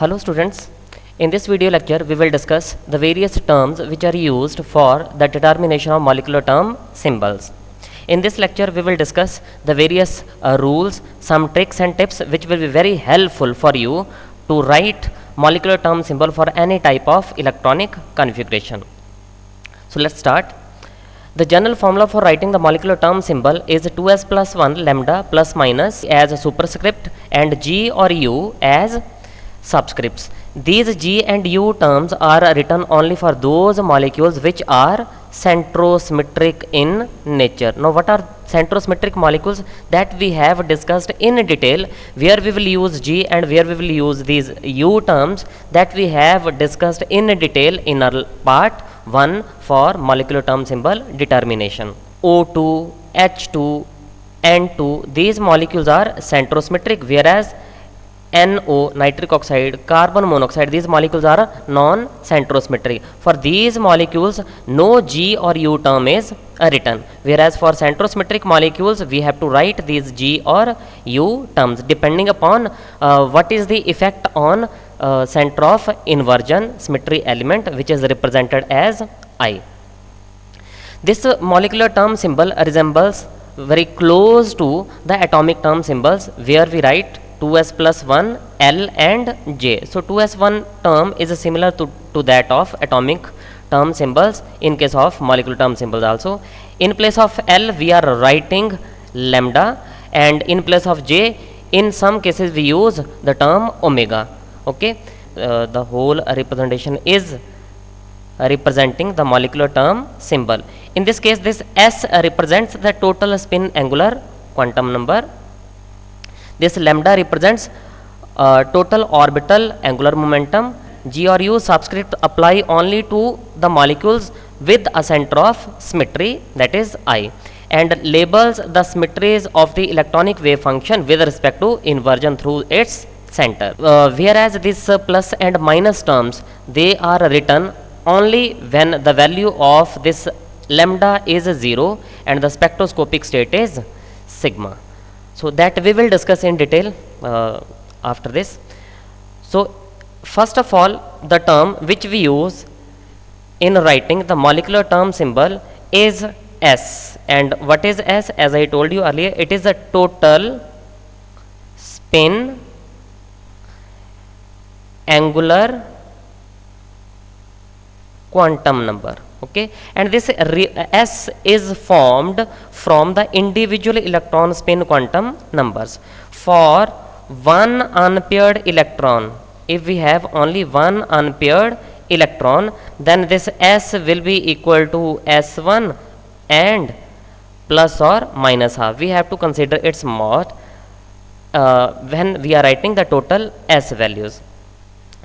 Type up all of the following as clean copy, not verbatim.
Hello students, in this video lecture we will discuss the various terms which are used for the determination of molecular term symbols. In this lecture we will discuss the various rules, some tricks and tips which will be very helpful for you to write molecular term symbol for any type of electronic configuration. So let's start. The general formula for writing the molecular term symbol is 2s plus 1 lambda plus minus as a superscript and g or u as subscripts. These G and U terms are written only for those molecules which are centrosymmetric in nature. Now what are centrosymmetric molecules? That we have discussed in detail, where we will use G and where we will use these U terms, that we have discussed in detail in our part 1 for molecular term symbol determination. O2, H2, N2, these molecules are centrosymmetric, whereas NO, nitric oxide, carbon monoxide, these molecules are non-centrosymmetric. For these molecules, no G or U term is written, whereas for centrosymmetric molecules, we have to write these G or U terms depending upon what is the effect on center of inversion symmetry element, which is represented as I. This molecular term symbol resembles very close to the atomic term symbols, where we write 2s plus 1 L and J. So 2s1 term is similar to that of atomic term symbols in case of molecular term symbols also. In place of L we are writing lambda, and in place of J in some cases we use the term omega. Okay, the whole representation is representing the molecular term symbol. In this case this S represents the total spin angular quantum number. This lambda represents total orbital angular momentum. G or U subscript apply only to the molecules with a center of symmetry, that is I, and labels the symmetries of the electronic wave function with respect to inversion through its center. Whereas these plus and minus terms, they are written only when the value of this lambda is 0 and the spectroscopic state is sigma. So that we will discuss in detail after this. So first of all, the term which we use in writing the molecular term symbol is S. And what is S? As I told you earlier, it is the total spin angular quantum number. Okay, and this S is formed from the individual electron spin quantum numbers. For one unpaired electron, if we have only one unpaired electron, then this S will be equal to S1 and plus or minus half. We have to consider its mod when we are writing the total S values.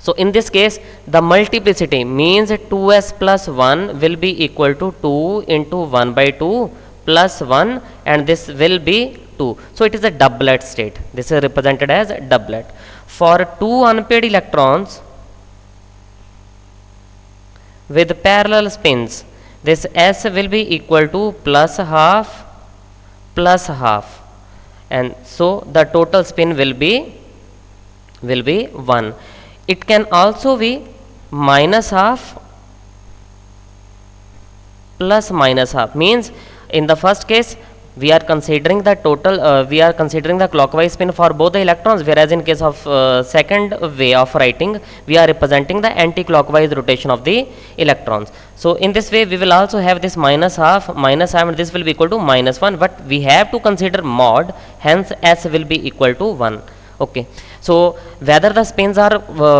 So in this case, the multiplicity means 2s plus 1 will be equal to 2 into 1 by 2 plus 1, and this will be 2. So it is a doublet state. This is represented as doublet. For two unpaired electrons with parallel spins, this S will be equal to plus half, and so the total spin will be 1. It can also be minus half plus minus half, means in the first case we are considering the total, we are considering the clockwise spin for both the electrons, whereas in case of second way of writing, we are representing the anti-clockwise rotation of the electrons. So in this way we will also have this minus half, and this will be equal to minus 1, but we have to consider mod, hence S will be equal to 1. Okay, so whether the spins are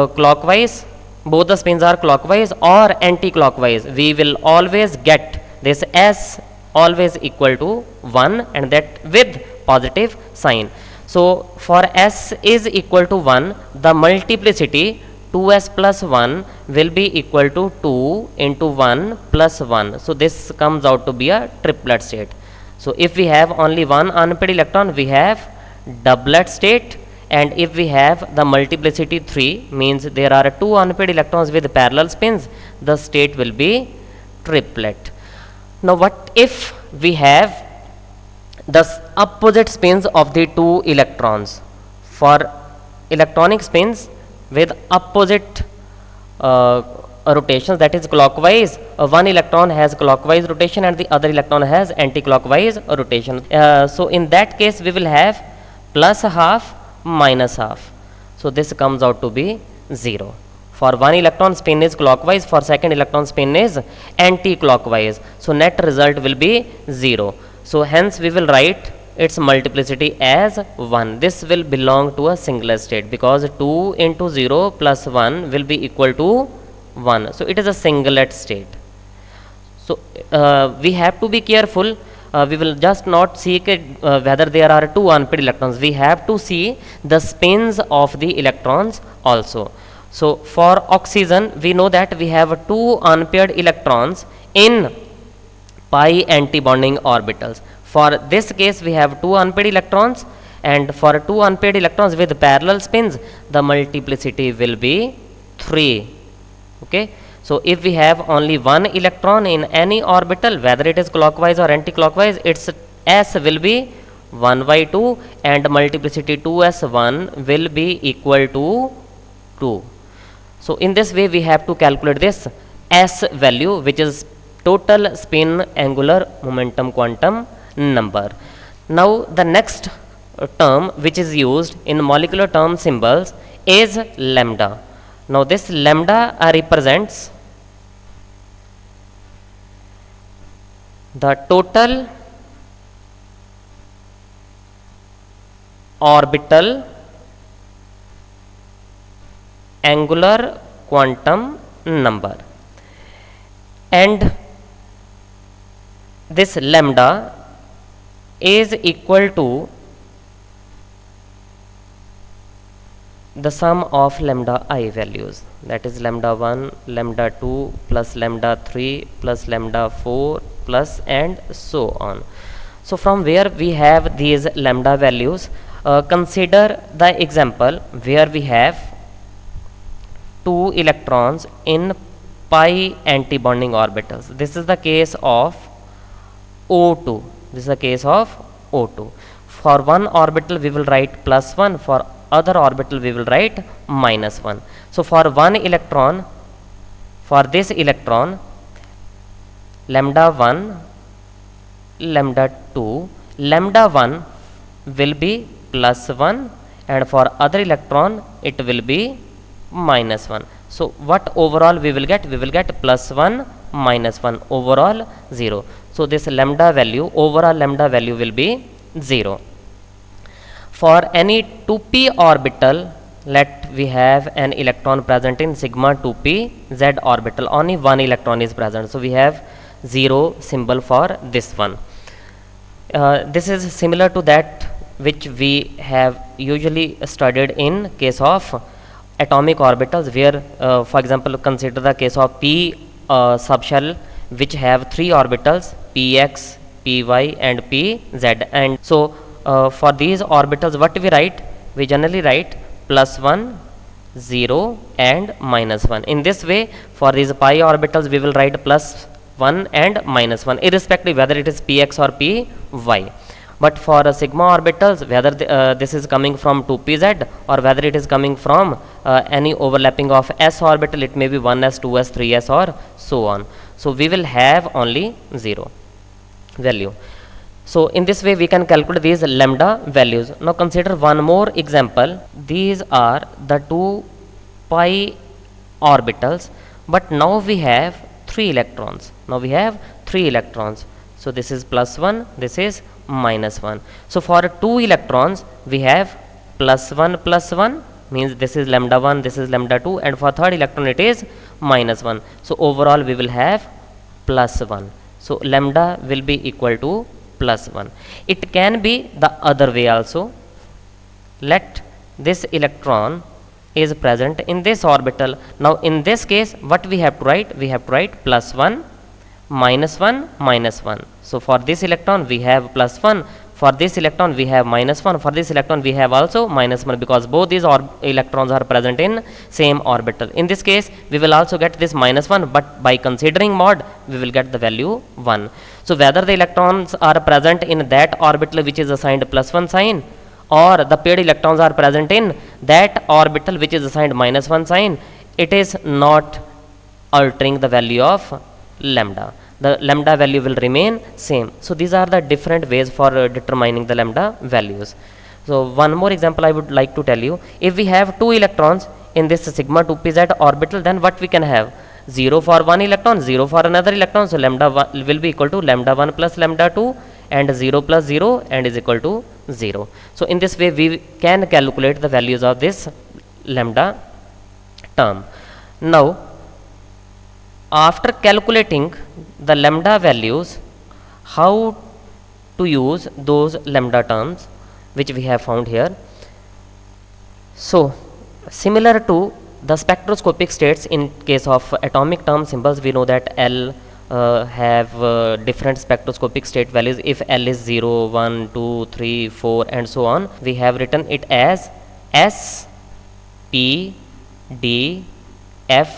clockwise, both the spins are clockwise or anti-clockwise, we will always get this S always equal to 1, and that with positive sign. So for S is equal to 1, the multiplicity 2s plus 1 will be equal to 2 into 1 plus 1. So this comes out to be a triplet state. So if we have only one unpaired electron, we have doublet state. And if we have the multiplicity 3, means there are two unpaired electrons with parallel spins, the state will be triplet. Now what if we have the opposite spins of the two electrons? For electronic spins, with opposite rotations, that is clockwise. One electron has clockwise rotation and the other electron has anti-clockwise rotation. So in that case we will have plus half minus half. So this comes out to be 0. For one electron spin is clockwise, for second electron spin is anti-clockwise. So net result will be 0. So hence we will write its multiplicity as 1. This will belong to a singular state because 2 into 0 plus 1 will be equal to 1. So it is a singlet state. So we have to be careful. We will just not see whether there are two unpaired electrons. We have to see the spins of the electrons also. So for oxygen, we know that we have two unpaired electrons in pi antibonding orbitals. For this case, we have two unpaired electrons, and for two unpaired electrons with parallel spins, the multiplicity will be 3. Okay. So if we have only one electron in any orbital, whether it is clockwise or anti-clockwise, its s will be 1 by 2 and multiplicity 2s1 will be equal to 2. So in this way we have to calculate this s value, which is total spin angular momentum quantum number. Now the next term which is used in molecular term symbols is lambda. Now this lambda represents the total orbital angular quantum number, and this lambda is equal to the sum of lambda I values, that is lambda 1, lambda 2 plus lambda 3 plus lambda 4 plus and so on. So from where we have these lambda values, consider the example where we have two electrons in pi antibonding orbitals. This is the case of O2. This is the case of O2. For one orbital we will write plus 1, for other orbital we will write minus 1. So for one electron, for this electron, lambda 1, lambda 2, lambda 1 will be plus 1 and for other electron it will be minus 1. So what overall we will get? We will get plus 1 minus 1, overall 0. So this lambda value, overall lambda value will be 0. For any 2p orbital, let we have an electron present in sigma 2p z orbital, only one electron is present. So we have 0 symbol for this one. This is similar to that which we have usually studied in case of atomic orbitals, where for example consider the case of p subshell which have 3 orbitals, px, py and pz. And so for these orbitals what we write? We generally write plus 1, 0 and minus 1. In this way for these pi orbitals we will write plus 1 and minus 1 irrespective whether it is px or py. But for sigma orbitals, whether this is coming from 2pz or whether it is coming from any overlapping of s orbital, it may be 1s, 2s, 3s or so on. So we will have only 0 value. So in this way we can calculate these lambda values. Now consider one more example. These are the two pi orbitals, but now we have 3 electrons. So this is plus 1, this is minus 1. So for 2 electrons we have plus 1 plus 1, means this is lambda 1, this is lambda 2, and for third electron it is minus 1. So overall we will have plus 1. So lambda will be equal to plus 1. It can be the other way also. Let this electron is present in this orbital. Now in this case what we have to write? We have to write plus 1, minus 1, minus 1. So for this electron we have plus 1, for this electron we have minus 1, for this electron we have also minus 1, because both these electrons are present in same orbital. In this case we will also get this minus 1, but by considering mod we will get the value 1. So whether the electrons are present in that orbital which is assigned plus 1 sign or the paired electrons are present in that orbital which is assigned -1 sign, it is not altering the value of lambda. The lambda value will remain same. So these are the different ways for determining the lambda values. So one more example I would like to tell you. If we have 2 electrons in this sigma 2pz orbital, then what we can have? 0 for one electron, 0 for another electron. So lambda 1 will be equal to lambda 1 plus lambda 2, and 0 plus 0 and is equal to 0. So in this way we can calculate the values of this lambda term. Now after calculating the lambda values, how to use those lambda terms which we have found here? So similar to the spectroscopic states, in case of atomic term symbols, we know that L have different spectroscopic state values. If L is 0, 1, 2, 3, 4 and so on, we have written it as S, P, D, F,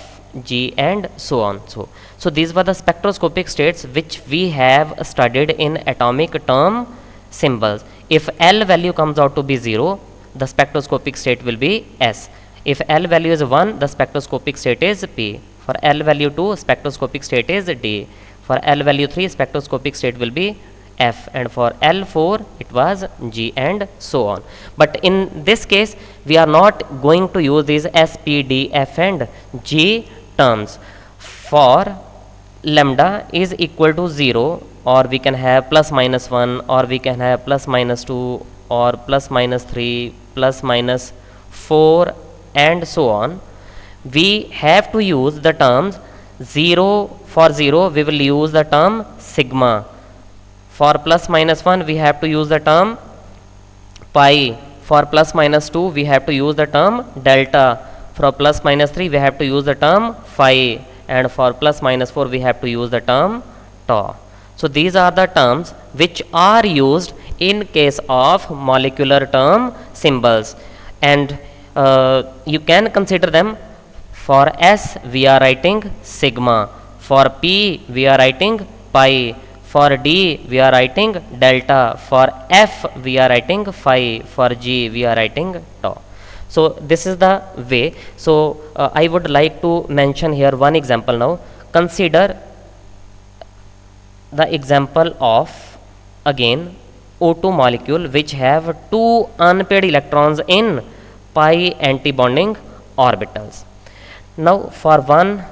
G and so on. So these were the spectroscopic states which we have studied in atomic term symbols. If L value comes out to be 0, the spectroscopic state will be S. If L value is 1, the spectroscopic state is P. For L value 2, spectroscopic state is D. For L value 3, spectroscopic state will be F, and for L4 it was G and so on. But in this case we are not going to use these S, P, D, F and G terms. For lambda is equal to 0, or we can have plus minus 1, or we can have plus minus 2, or plus minus 3, plus minus 4 and so on, we have to use the terms 0. For 0 we will use the term sigma. For plus minus 1 we have to use the term pi. For plus minus 2 we have to use the term delta. For plus minus 3 we have to use the term phi, and for plus minus 4 we have to use the term tau. So these are the terms which are used in case of molecular term symbols, and you can consider them. For S we are writing sigma, for P we are writing pi, for D we are writing delta, for F we are writing phi, for G we are writing tau. So this is the way. So I would like to mention here one example now. Consider the example of again O2 molecule which have 2 unpaired electrons in pi antibonding orbitals. Now for one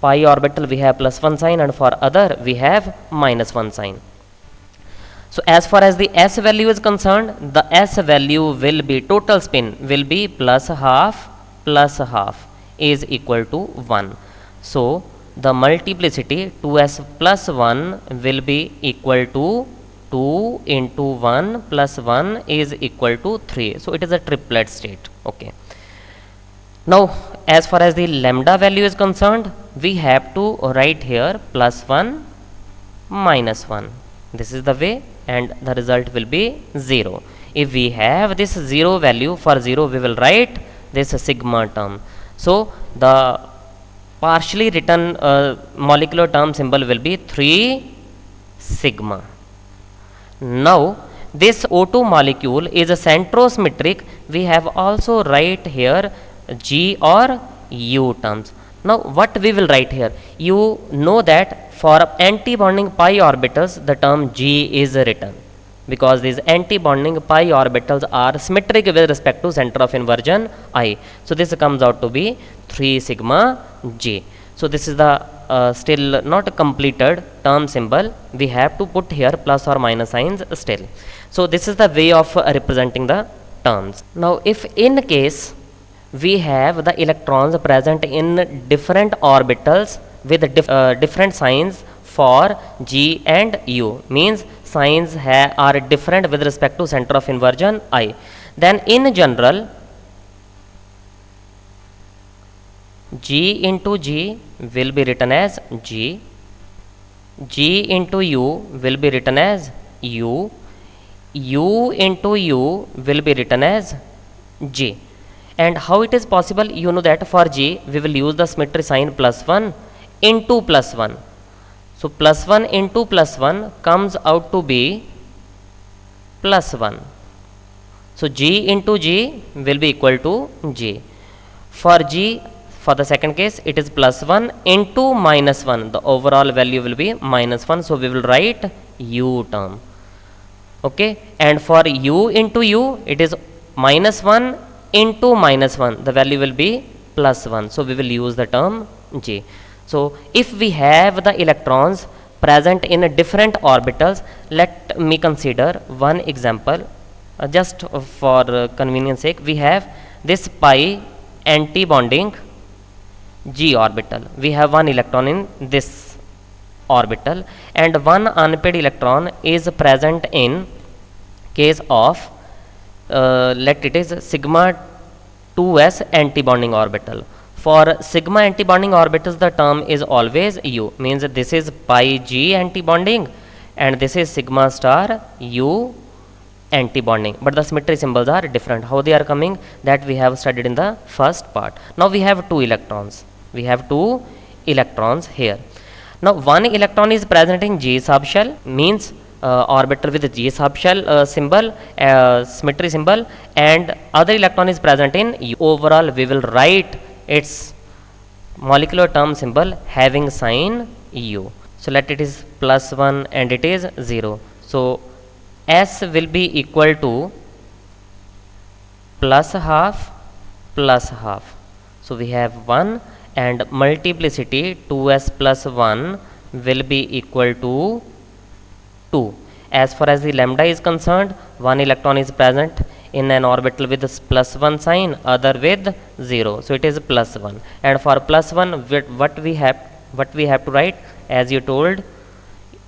pi orbital we have +1 sign, and for other we have -1 sign. So as far as the S value is concerned, the S value will be, total spin will be +half is equal to 1. So the multiplicity 2S plus 1 will be equal to 2 into 1 plus 1 is equal to 3. So it is a triplet state. Okay. Now as far as the lambda value is concerned, we have to write here +1 -1. This is the way, and the result will be 0. If we have this 0 value, for 0 we will write this sigma term. So the partially written molecular term symbol will be 3 sigma. Now this O2 molecule is a centrosymmetric. We have also write here G or U terms. Now what we will write here? You know that for antibonding pi orbitals the term G is written, because these antibonding pi orbitals are symmetric with respect to center of inversion I. So this comes out to be 3 sigma G. So this is the still not completed term symbol. We have to put here plus or minus signs still. So this is the way of representing the terms. Now if in case we have the electrons present in different orbitals with different signs for G and U, means signs are different with respect to center of inversion I, then in general G into G will be written as G, G into U will be written as U, U into U will be written as G. And how it is possible? You know that for G we will use the symmetry sign +1 into +1. So +1 into +1 comes out to be +1. So G into G will be equal to G. For G, for the second case, it is plus 1 into minus 1. The overall value will be minus 1. So we will write U term. Okay. And for U into U, it is minus 1 into minus 1. The value will be plus 1. So we will use the term G. So if we have the electrons present in different orbitals, let me consider one example. Just for convenience sake, we have this pi anti-bonding G orbital. We have one electron in this orbital and one unpaired electron is present in case of let it is sigma 2s anti-bonding orbital. For sigma anti-bonding orbitals, the term is always U, means this is pi G anti-bonding and this is sigma star U anti-bonding, but the symmetry symbols are different. How they are coming, that we have studied in the first part. Now we have two electrons. We have two electrons here. Now one electron is present in G subshell, means orbital with G subshell symbol, symmetry symbol, and other electron is present in U. Overall, we will write its molecular term symbol having sign U. So let it is plus 1 and it is 0. So S will be equal to plus half plus half. So we have 1 and multiplicity 2s plus 1 will be equal to 2. As far as the lambda is concerned, one electron is present in an orbital with plus 1 sign, other with 0. So it is plus 1. And for plus 1, what we have to write, as you told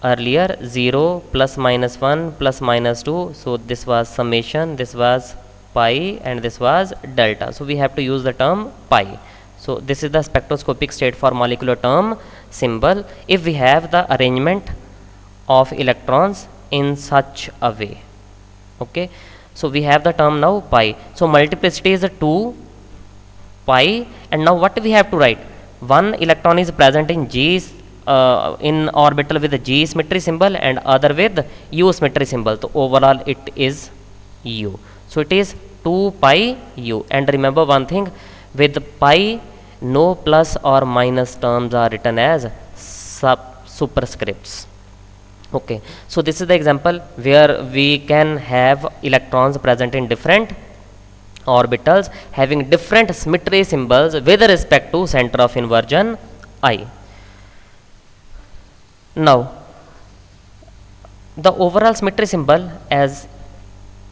earlier, 0 plus minus 1 plus minus 2. So this was summation, this was pi, and this was delta. So we have to use the term pi. So this is the spectroscopic state for molecular term symbol if we have the arrangement of electrons in such a way. Okay. So we have the term now pi. So multiplicity is 2 pi, and now what we have to write? One electron is present in G in orbital with the G symmetry symbol and other with U symmetry symbol. So overall it is U. So it is 2 pi U. And remember one thing, with pi no plus or minus terms are written as superscripts. Okay. So this is the example where we can have electrons present in different orbitals having different symmetry symbols with respect to center of inversion I. Now the overall symmetry symbol, as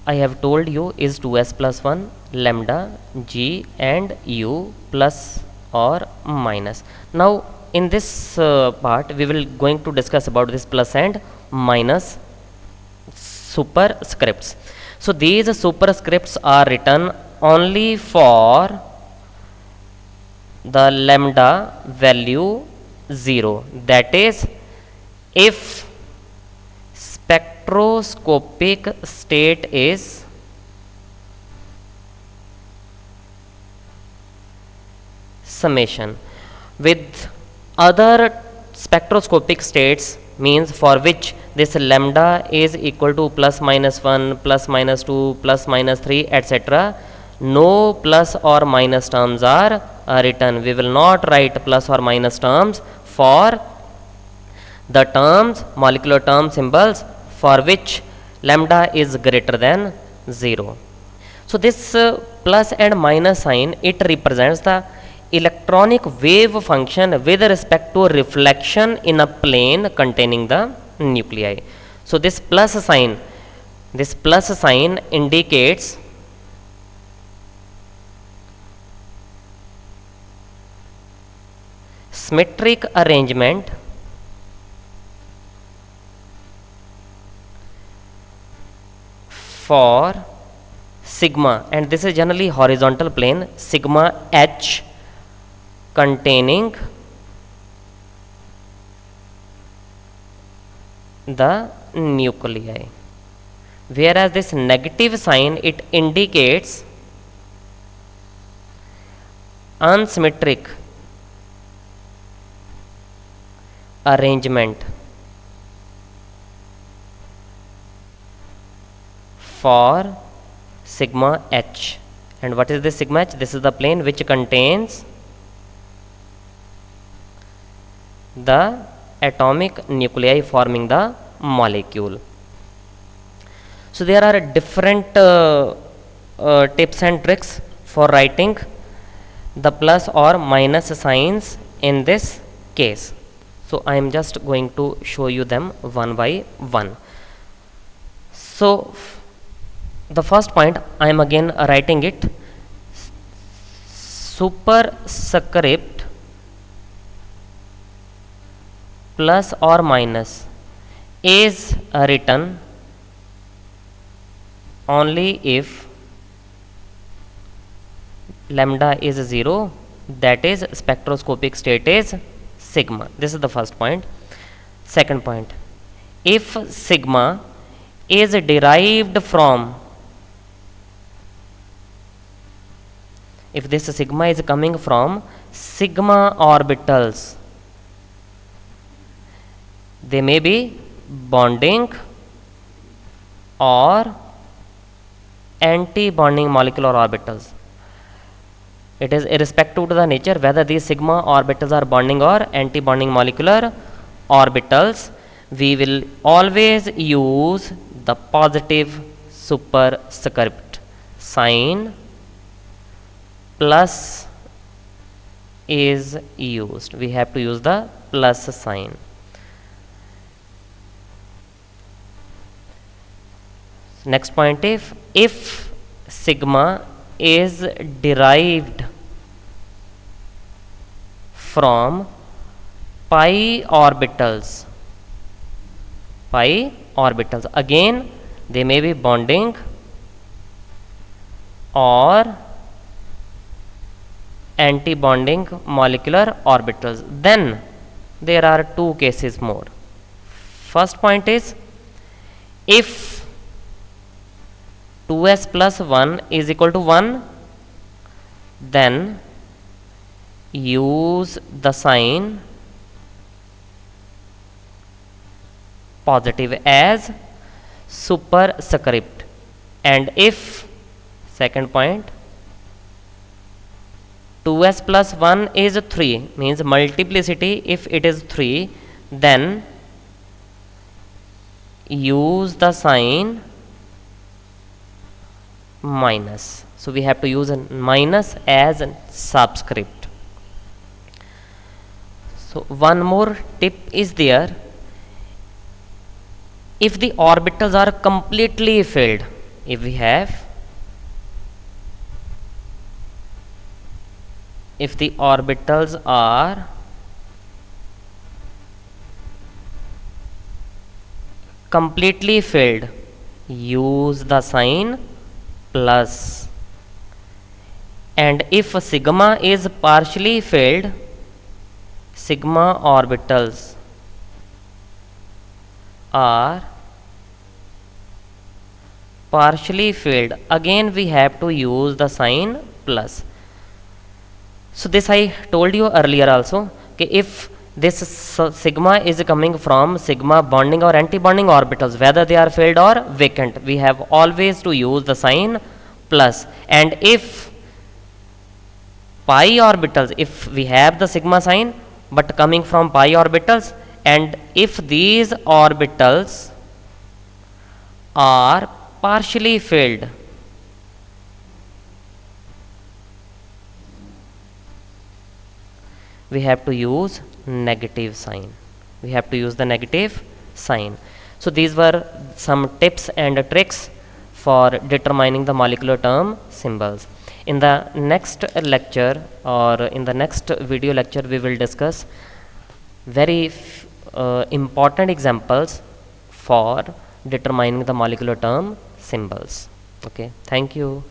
I have told you, is 2s plus 1 lambda G and U plus or minus. Now in this part we will going to discuss about this plus and minus superscripts. So these superscripts are written only for the lambda value 0, that is if spectroscopic state is summation. With other spectroscopic states, means for which this lambda is equal to plus minus 1, plus minus 2, plus minus 3, etc., no plus or minus terms are written. We will not write plus or minus terms for the terms, molecular term symbols for which lambda is greater than 0. So this plus and minus sign, it represents the electronic wave function with respect to reflection in a plane containing the nuclei. So this plus sign indicates symmetric arrangement for sigma, and this is generally horizontal plane, sigma H containing the nuclei, whereas this negative sign, it indicates unsymmetric arrangement for sigma h. And what is this sigma h? This is the plane which contains the atomic nuclei forming the molecule. So there are different tips and tricks for writing the plus or minus signs in this case. So I am just going to show you them one by one. So the first point, I am again writing it, superscript plus or minus is written only if lambda is 0, that is spectroscopic state is sigma. This is the first point. Second point, if sigma is derived from, if this sigma is coming from sigma orbitals, they may be bonding or anti-bonding molecular orbitals. It is irrespective to the nature whether these sigma orbitals are bonding or anti-bonding molecular orbitals. We will always use the positive superscript sign plus is used. We have to use the plus sign. Next point, if sigma is derived from pi orbitals, again they may be bonding or anti-bonding molecular orbitals, then there are two cases more. First point is, if 2s plus 1 is equal to 1, then use the sign positive as superscript. And if, second point, 2s plus 1 is 3, means multiplicity, if it is 3, then use the sign minus. So we have to use a minus as a subscript. So one more tip is there. If the orbitals are completely filled, if we have, if the orbitals are completely filled, use the sign plus. And if sigma is partially filled, sigma orbitals are partially filled, again we have to use the sign plus. So this I told you earlier also, okay, if this sigma is coming from sigma bonding or anti-bonding orbitals, whether they are filled or vacant, we have always to use the sign plus. And if pi orbitals, if we have the sigma sign but coming from pi orbitals, and if these orbitals are partially filled, we have to use negative sign. We have to use the negative sign. So these were some tips and tricks for determining the molecular term symbols. In the next lecture or in the next video lecture, we will discuss very important examples for determining the molecular term symbols. Okay, thank you.